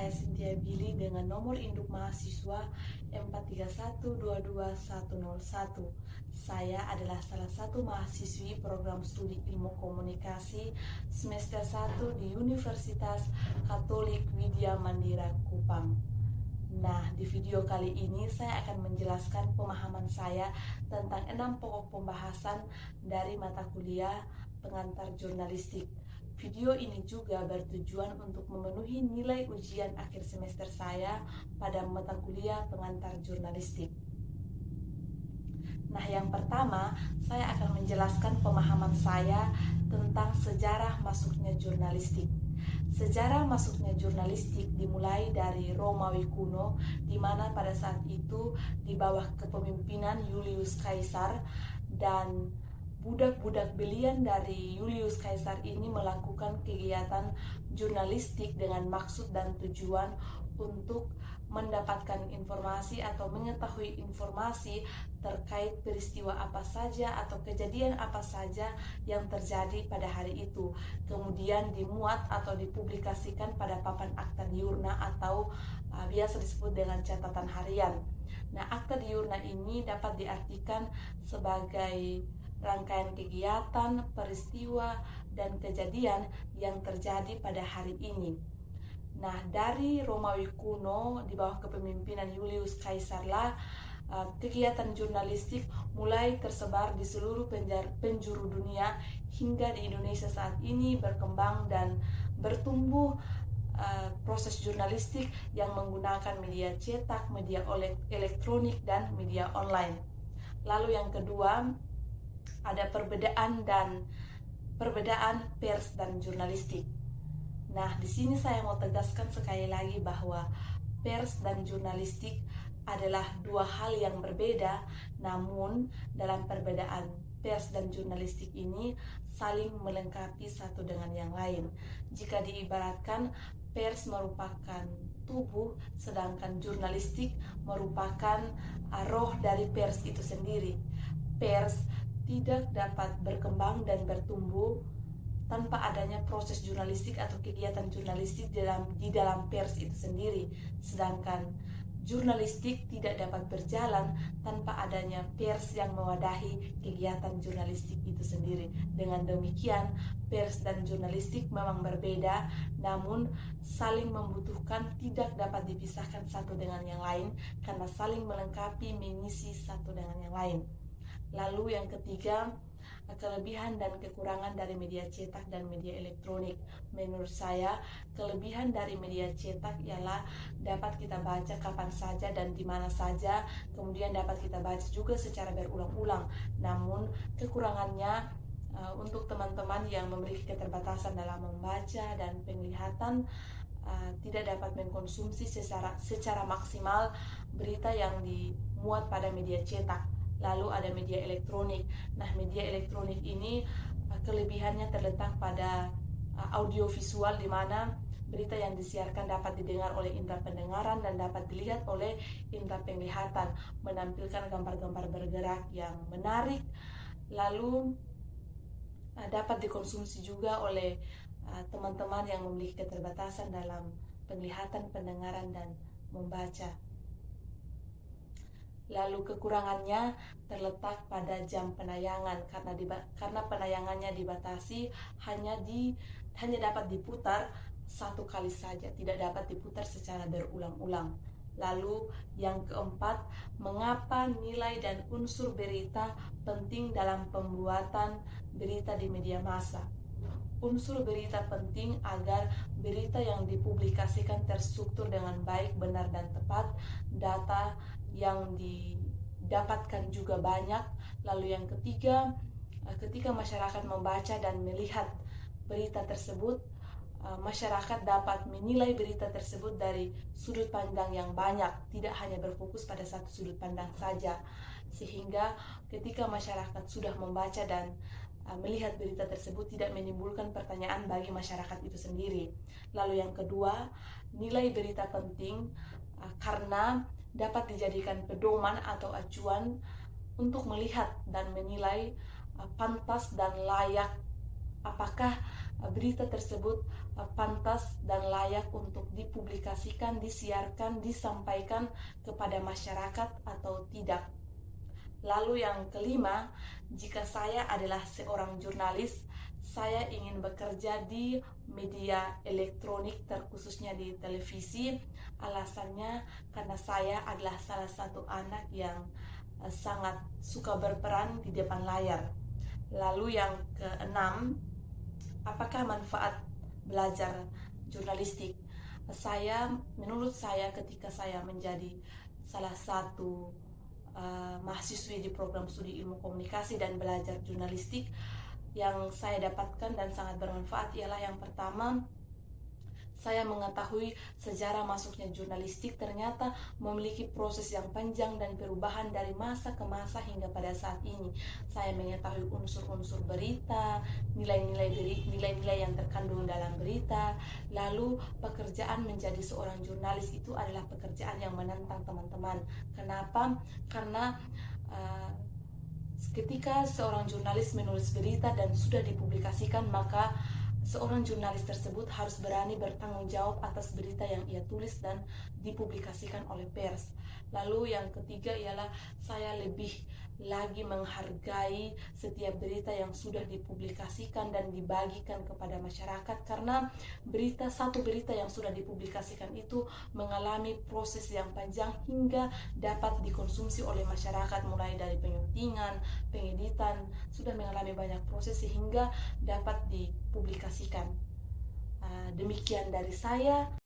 saya Cynthia Billy dengan nomor induk mahasiswa 431221101. Saya adalah salah satu mahasiswi program studi ilmu komunikasi semester 1 di Universitas Katolik Widya Mandira Kupang. Nah, di video kali ini saya akan menjelaskan pemahaman saya tentang 6 pokok pembahasan dari mata kuliah pengantar jurnalistik. Video ini juga bertujuan untuk memenuhi nilai ujian akhir semester saya pada mata kuliah pengantar jurnalistik. Nah, yang pertama, saya akan menjelaskan pemahaman saya tentang sejarah masuknya jurnalistik. Sejarah masuknya jurnalistik dimulai dari Romawi kuno, di mana pada saat itu di bawah kepemimpinan Julius Caesar, dan budak-budak belian dari Julius Caesar ini melakukan kegiatan jurnalistik dengan maksud dan tujuan untuk mendapatkan informasi atau mengetahui informasi terkait peristiwa apa saja atau kejadian apa saja yang terjadi pada hari itu, kemudian dimuat atau dipublikasikan pada papan akta diurna atau biasa disebut dengan catatan harian. Nah, akta diurna ini dapat diartikan sebagai rangkaian kegiatan, peristiwa, dan kejadian yang terjadi pada hari ini. Nah, dari Romawi kuno di bawah kepemimpinan Julius Caesar lah kegiatan jurnalistik mulai tersebar di seluruh penjuru dunia hingga di Indonesia saat ini berkembang dan bertumbuh proses jurnalistik yang menggunakan media cetak, media elektronik, dan media online. Lalu yang kedua, ada perbedaan pers dan jurnalistik. Nah, di sini saya mau tegaskan sekali lagi bahwa pers dan jurnalistik adalah dua hal yang berbeda, namun dalam perbedaan pers dan jurnalistik ini saling melengkapi satu dengan yang lain. Jika diibaratkan, pers merupakan tubuh, sedangkan jurnalistik merupakan roh dari pers itu sendiri. Pers tidak dapat berkembang dan bertumbuh tanpa adanya proses jurnalistik atau kegiatan jurnalistik di dalam pers itu sendiri. Sedangkan jurnalistik tidak dapat berjalan tanpa adanya pers yang mewadahi kegiatan jurnalistik itu sendiri. Dengan demikian, pers dan jurnalistik memang berbeda, namun saling membutuhkan, tidak dapat dipisahkan satu dengan yang lain karena saling melengkapi, mengisi satu dengan yang lain. Lalu yang ketiga, kelebihan dan kekurangan dari media cetak dan media elektronik. Menurut saya, kelebihan dari media cetak ialah dapat kita baca kapan saja dan di mana saja, kemudian dapat kita baca juga secara berulang-ulang. Namun kekurangannya untuk teman-teman yang memiliki keterbatasan dalam membaca dan penglihatan, tidak dapat mengkonsumsi secara maksimal berita yang dimuat pada media cetak. Lalu ada media elektronik. Nah, media elektronik ini kelebihannya terletak pada audiovisual, di mana berita yang disiarkan dapat didengar oleh indera pendengaran dan dapat dilihat oleh indera penglihatan, menampilkan gambar-gambar bergerak yang menarik. Lalu dapat dikonsumsi juga oleh teman-teman yang memiliki keterbatasan dalam penglihatan, pendengaran, dan membaca. Lalu kekurangannya terletak pada jam penayangan, karena penayangannya dibatasi, hanya dapat diputar satu kali saja, tidak dapat diputar secara berulang-ulang. Lalu yang keempat, mengapa nilai dan unsur berita penting dalam pembuatan berita di media massa? Unsur berita penting agar berita yang dipublikasikan terstruktur dengan baik, benar, dan tepat, data yang didapatkan juga banyak. Lalu yang ketiga, ketika masyarakat membaca dan melihat berita tersebut, masyarakat dapat menilai berita tersebut dari sudut pandang yang banyak, tidak hanya berfokus pada satu sudut pandang saja. Sehingga ketika masyarakat sudah membaca dan melihat berita tersebut, tidak menimbulkan pertanyaan bagi masyarakat itu sendiri. Lalu yang kedua, nilai berita penting karena dapat dijadikan pedoman atau acuan untuk melihat dan menilai pantas dan layak apakah berita tersebut pantas dan layak untuk dipublikasikan, disiarkan, disampaikan kepada masyarakat atau tidak. Lalu yang kelima, jika saya adalah seorang jurnalis, saya ingin bekerja di media elektronik, terkhususnya di televisi. Alasannya karena saya adalah salah satu anak yang sangat suka berperan di depan layar. Lalu yang keenam, apakah manfaat belajar jurnalistik? Menurut saya ketika saya menjadi salah satu mahasiswi di program studi ilmu komunikasi dan belajar jurnalistik, yang saya dapatkan dan sangat bermanfaat ialah yang pertama, saya mengetahui sejarah masuknya jurnalistik ternyata memiliki proses yang panjang dan perubahan dari masa ke masa hingga pada saat ini. Saya mengetahui unsur-unsur berita, nilai-nilai yang terkandung dalam berita. Lalu pekerjaan menjadi seorang jurnalis itu adalah pekerjaan yang menantang teman-teman. Kenapa? Karena ketika seorang jurnalis menulis berita dan sudah dipublikasikan, maka seorang jurnalis tersebut harus berani bertanggung jawab atas berita yang ia tulis dan dipublikasikan oleh pers. Lalu yang ketiga ialah saya lebih lagi menghargai setiap berita yang sudah dipublikasikan dan dibagikan kepada masyarakat, karena satu berita yang sudah dipublikasikan itu mengalami proses yang panjang hingga dapat dikonsumsi oleh masyarakat, mulai dari penyuntingan, pengeditan, sudah mengalami banyak proses sehingga dapat dipublikasikan. Demikian dari saya.